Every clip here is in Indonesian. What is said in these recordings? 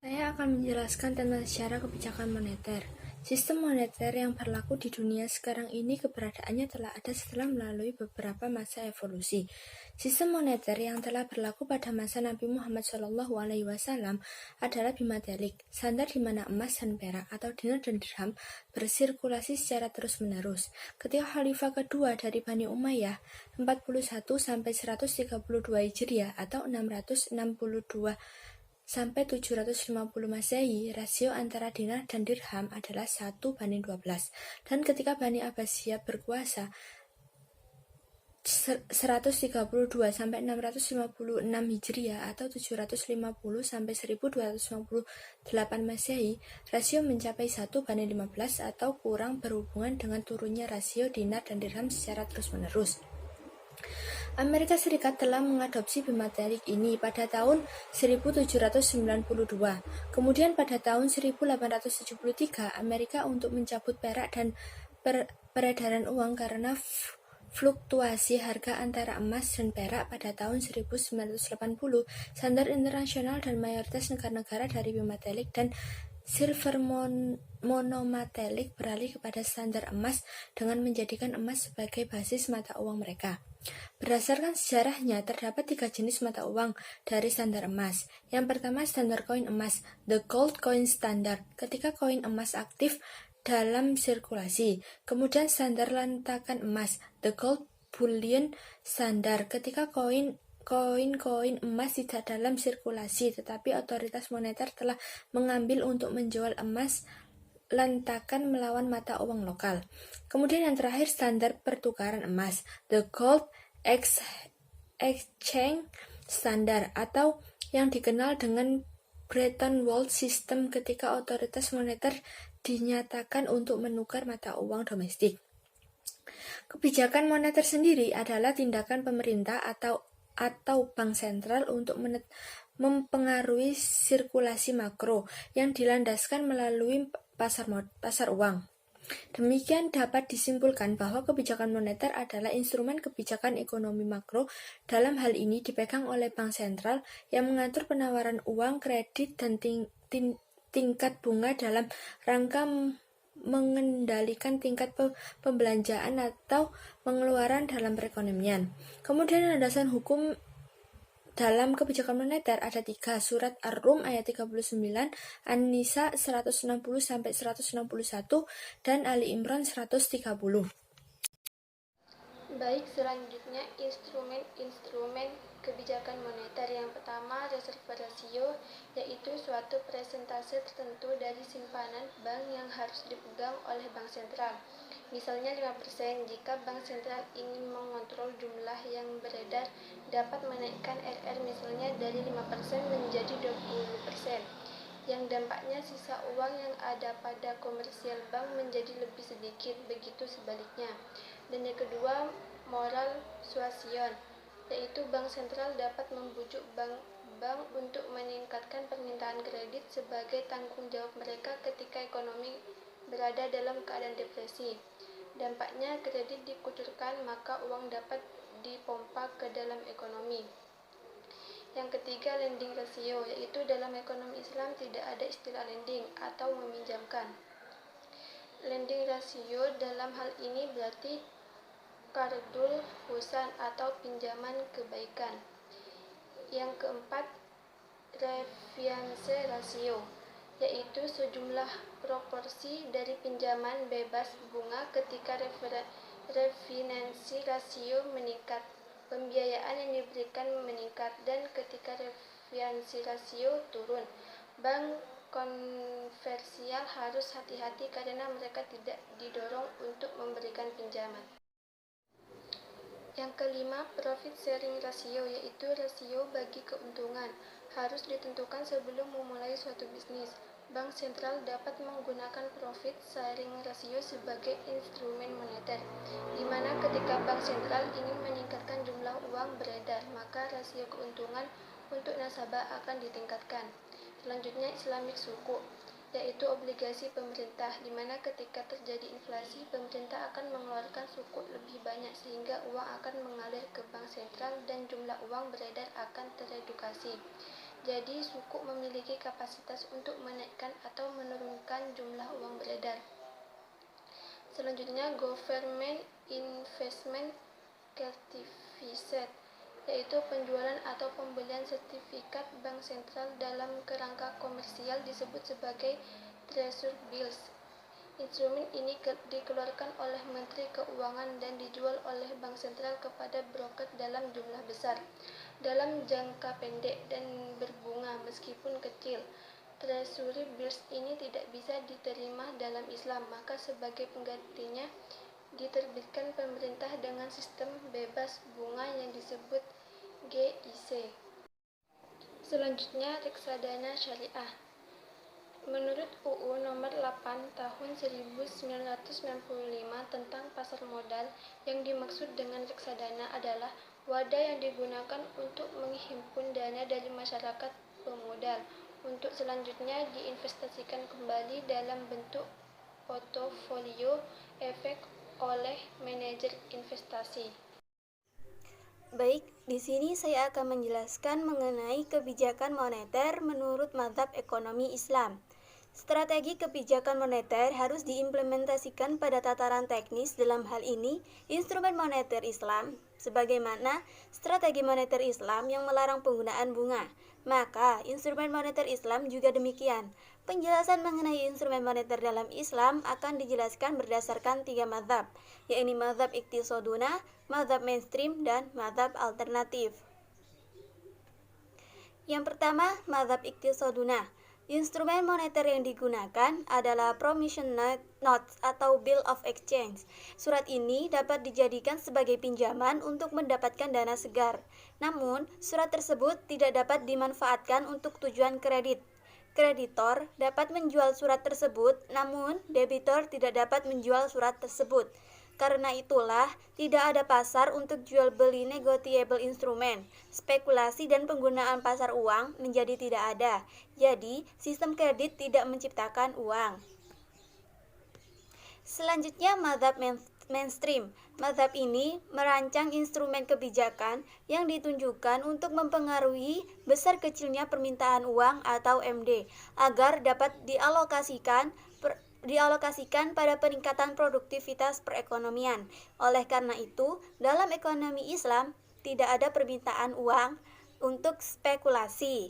Saya akan menjelaskan tentang secara kebijakan moneter. Sistem moneter yang berlaku di dunia sekarang ini keberadaannya telah ada setelah melalui beberapa masa evolusi. Sistem moneter yang telah berlaku pada masa Nabi Muhammad SAW adalah bimetallik, standar di mana emas dan perak atau dinar dan dirham bersirkulasi secara terus-menerus. Ketika Khalifah kedua dari Bani Umayyah 41 sampai 132 Hijriah atau 662 sampai 750 Masehi, rasio antara dinar dan dirham adalah 1:12. Dan ketika Bani Abbasiyah berkuasa 132 sampai 656 Hijriah atau 750 sampai 1258 Masehi, rasio mencapai 1:15 atau kurang berhubungan dengan turunnya rasio dinar dan dirham secara terus-menerus. Amerika Serikat telah mengadopsi bimetallik ini pada tahun 1792. Kemudian pada tahun 1873, Amerika untuk mencabut perak dan peredaran uang karena fluktuasi harga antara emas dan perak pada tahun 1980, standar internasional dan mayoritas negara-negara dari bimetallik dan silver monometallic beralih kepada standar emas dengan menjadikan emas sebagai basis mata uang mereka. Berdasarkan sejarahnya, terdapat 3 jenis mata uang dari standar emas. Yang pertama, standar koin emas, the gold coin standard, ketika koin emas aktif dalam sirkulasi. Kemudian standar lentakan emas, the gold bullion standard, ketika koin-koin emas tidak dalam sirkulasi, tetapi otoritas moneter telah mengambil untuk menjual emas lentakan melawan mata uang lokal. Kemudian yang terakhir, standar pertukaran emas, the gold exchange standard, atau yang dikenal dengan Bretton Woods System, ketika otoritas moneter dinyatakan untuk menukar mata uang domestik. Kebijakan moneter sendiri adalah tindakan pemerintah atau bank sentral untuk mempengaruhi sirkulasi makro yang dilandaskan melalui pasar uang. Demikian dapat disimpulkan bahwa kebijakan moneter adalah instrumen kebijakan ekonomi makro. Dalam hal ini dipegang oleh bank sentral yang mengatur penawaran uang, kredit, dan tingkat bunga dalam rangka mengendalikan tingkat pembelanjaan atau pengeluaran dalam perekonomian. Kemudian landasan hukum dalam kebijakan moneter ada 3, surat Ar-Rum ayat 39, An-Nisa 160-161, dan Ali Imran 130. Baik, selanjutnya instrumen kebijakan moneter. Yang pertama, reserve ratio, yaitu suatu persentase tertentu dari simpanan bank yang harus dipegang oleh bank sentral. Misalnya 5%, jika bank sentral ingin mengontrol jumlah yang beredar, dapat menaikkan RR misalnya dari 5% menjadi 20%, yang dampaknya sisa uang yang ada pada komersial bank menjadi lebih sedikit, begitu sebaliknya. Dan yang kedua, moral suasion, yaitu bank sentral dapat membujuk bank untuk meningkatkan permintaan kredit sebagai tanggung jawab mereka ketika ekonomi berada dalam keadaan depresi. Dampaknya kredit dikucurkan, maka uang dapat dipompa ke dalam ekonomi. Yang ketiga, lending ratio, yaitu dalam ekonomi Islam tidak ada istilah lending atau meminjamkan. Lending ratio dalam hal ini berarti qardul husan atau pinjaman kebaikan. Yang keempat, refinance ratio, yaitu sejumlah proporsi dari pinjaman bebas bunga. Ketika refinance ratio meningkat, pembiayaan yang diberikan meningkat, dan ketika refinance ratio turun, bank konvensional harus hati-hati karena mereka tidak didorong untuk memberikan pinjaman. Yang kelima, profit sharing ratio, yaitu rasio bagi keuntungan, harus ditentukan sebelum memulai suatu bisnis. Bank sentral dapat menggunakan profit sharing ratio sebagai instrumen moneter, di mana ketika bank sentral ingin meningkatkan jumlah uang beredar, maka rasio keuntungan untuk nasabah akan ditingkatkan. Selanjutnya, Islamic sukuk, yaitu obligasi pemerintah, di mana ketika terjadi inflasi, pemerintah akan mengeluarkan sukuk lebih banyak sehingga uang akan mengalir ke bank sentral dan jumlah uang beredar akan teredukasi. Jadi, suku memiliki kapasitas untuk menaikkan atau menurunkan jumlah uang beredar. Selanjutnya, Government Investment Certificate, yaitu penjualan atau pembelian sertifikat bank sentral dalam kerangka komersial disebut sebagai Treasury Bills. Instrumen ini dikeluarkan oleh Menteri Keuangan dan dijual oleh bank sentral kepada broker dalam jumlah besar, dalam jangka pendek dan berbunga meskipun kecil. Treasury Bills ini tidak bisa diterima dalam Islam, maka sebagai penggantinya diterbitkan pemerintah dengan sistem bebas bunga yang disebut GIC. Selanjutnya, reksadana syariah. Menurut UU Nomor 8 Tahun 1995 tentang pasar modal, yang dimaksud dengan reksadana adalah wadah yang digunakan untuk menghimpun dana dari masyarakat pemodal untuk selanjutnya diinvestasikan kembali dalam bentuk portofolio efek oleh manajer investasi. Baik, di sini saya akan menjelaskan mengenai kebijakan moneter menurut mazhab ekonomi Islam. Strategi kebijakan moneter harus diimplementasikan pada tataran teknis, dalam hal ini instrumen moneter Islam, sebagaimana strategi moneter Islam yang melarang penggunaan bunga. Maka, instrumen moneter Islam juga demikian. Penjelasan mengenai instrumen moneter dalam Islam akan dijelaskan berdasarkan 3 mazhab, yaitu mazhab Iqtisaduna, mazhab mainstream, dan mazhab alternatif. Yang pertama, mazhab Iqtisaduna. Instrumen moneter yang digunakan adalah Promission Notes atau Bill of Exchange. Surat ini dapat dijadikan sebagai pinjaman untuk mendapatkan dana segar. Namun, surat tersebut tidak dapat dimanfaatkan untuk tujuan kredit. Kreditor dapat menjual surat tersebut, namun debitor tidak dapat menjual surat tersebut. Karena itulah, tidak ada pasar untuk jual beli negotiable instrumen. Spekulasi dan penggunaan pasar uang menjadi tidak ada. Jadi, sistem kredit tidak menciptakan uang. Selanjutnya, mazhab mainstream. Mazhab ini merancang instrumen kebijakan yang ditunjukkan untuk mempengaruhi besar kecilnya permintaan uang atau MD agar dapat dialokasikan pada peningkatan produktivitas perekonomian. Oleh karena itu, dalam ekonomi Islam tidak ada permintaan uang untuk spekulasi.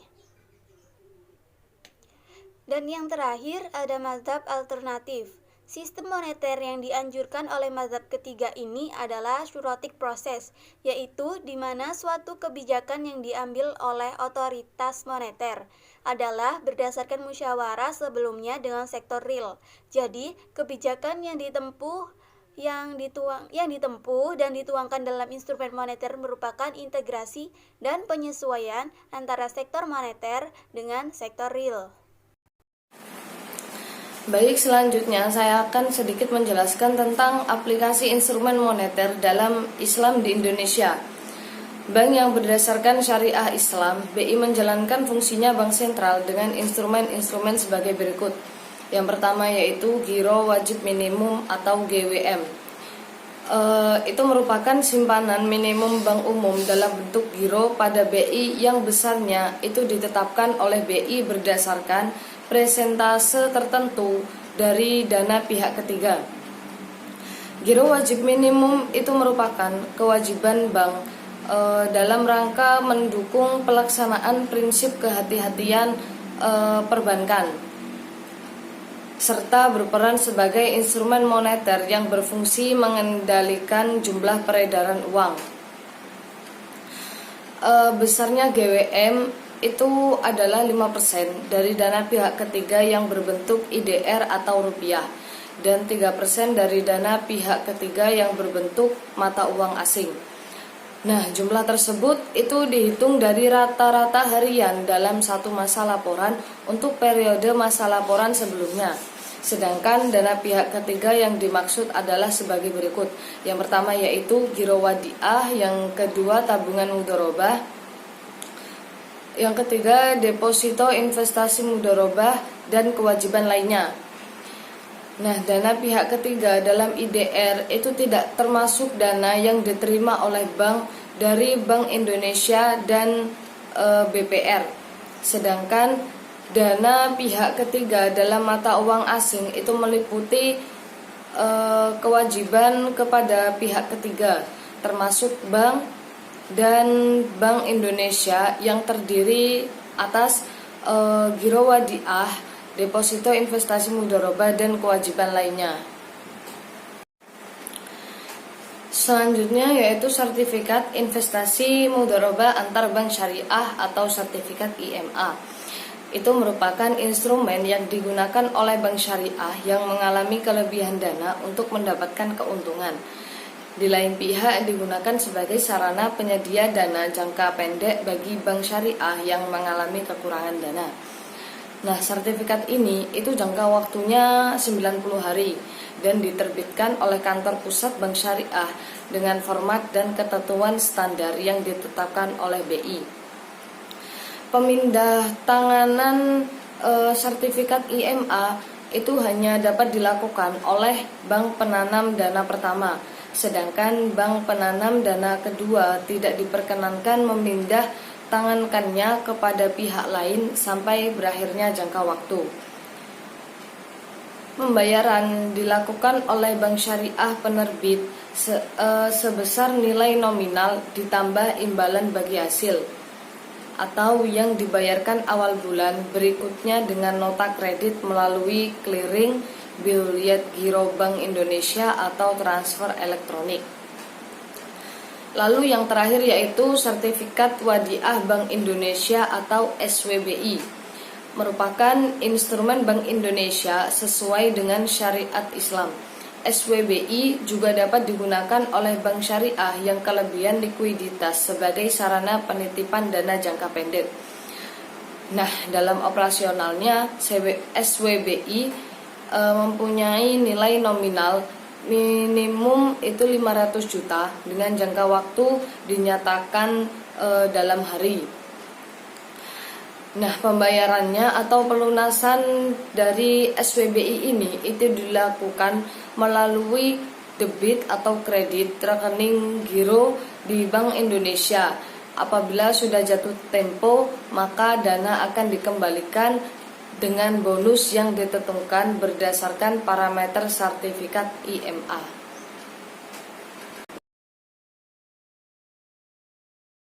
Dan yang terakhir ada mazhab alternatif. Sistem moneter yang dianjurkan oleh mazhab ketiga ini adalah syurotik proses, yaitu di mana suatu kebijakan yang diambil oleh otoritas moneter adalah berdasarkan musyawarah sebelumnya dengan sektor real. Jadi, kebijakan yang ditempuh dan dituangkan dalam instrumen moneter merupakan integrasi dan penyesuaian antara sektor moneter dengan sektor real. Baik, selanjutnya saya akan sedikit menjelaskan tentang aplikasi instrumen moneter dalam Islam di Indonesia. Bank yang berdasarkan syariah Islam, BI menjalankan fungsinya bank sentral dengan instrumen-instrumen sebagai berikut. Yang pertama yaitu Giro Wajib Minimum atau GWM. Itu merupakan simpanan minimum bank umum dalam bentuk giro pada BI yang besarnya itu ditetapkan oleh BI berdasarkan presentase tertentu dari dana pihak ketiga. Giro wajib minimum itu merupakan kewajiban bank dalam rangka mendukung pelaksanaan prinsip kehati-hatian perbankan, serta berperan sebagai instrumen moneter yang berfungsi mengendalikan jumlah peredaran uang. Besarnya GWM itu adalah 5% dari dana pihak ketiga yang berbentuk IDR atau rupiah dan 3% dari dana pihak ketiga yang berbentuk mata uang asing. Nah, jumlah tersebut itu dihitung dari rata-rata harian dalam satu masa laporan untuk periode masa laporan sebelumnya. Sedangkan dana pihak ketiga yang dimaksud adalah sebagai berikut. Yang pertama yaitu giro wadiah, yang kedua tabungan mudharabah, yang ketiga deposito investasi mudharabah dan kewajiban lainnya. Nah, dana pihak ketiga dalam IDR itu tidak termasuk dana yang diterima oleh bank dari Bank Indonesia dan BPR. Sedangkan dana pihak ketiga dalam mata uang asing itu meliputi kewajiban kepada pihak ketiga, termasuk bank dan Bank Indonesia yang terdiri atas giro wadiah, deposito investasi mudharabah, dan kewajiban lainnya. Selanjutnya yaitu sertifikat investasi mudharabah antar bank syariah atau sertifikat IMA. Itu merupakan instrumen yang digunakan oleh bank syariah yang mengalami kelebihan dana untuk mendapatkan keuntungan. Di lain pihak digunakan sebagai sarana penyedia dana jangka pendek bagi bank syariah yang mengalami kekurangan dana. Nah, sertifikat ini itu jangka waktunya 90 hari dan diterbitkan oleh kantor pusat bank syariah dengan format dan ketentuan standar yang ditetapkan oleh BI. Pemindah tanganan sertifikat IMA itu hanya dapat dilakukan oleh bank penanam dana pertama, sedangkan bank penanam dana kedua tidak diperkenankan memindah tangankannya kepada pihak lain sampai berakhirnya jangka waktu. Pembayaran dilakukan oleh bank syariah penerbit sebesar nilai nominal ditambah imbalan bagi hasil, atau yang dibayarkan awal bulan berikutnya dengan nota kredit melalui clearing, biliet giro Bank Indonesia atau transfer elektronik. Lalu yang terakhir yaitu sertifikat wadiah Bank Indonesia atau SWBI, merupakan instrumen Bank Indonesia sesuai dengan syariat Islam. SWBI juga dapat digunakan oleh bank syariah yang kelebihan likuiditas sebagai sarana penitipan dana jangka pendek. Nah, dalam operasionalnya SWBI mempunyai nilai nominal minimum itu 500 juta dengan jangka waktu dinyatakan dalam hari. Nah, pembayarannya atau pelunasan dari SWBI ini itu dilakukan melalui debit atau kredit rekening giro di Bank Indonesia. Apabila sudah jatuh tempo, maka dana akan dikembalikan dengan bonus yang ditentukan berdasarkan parameter sertifikat IMA.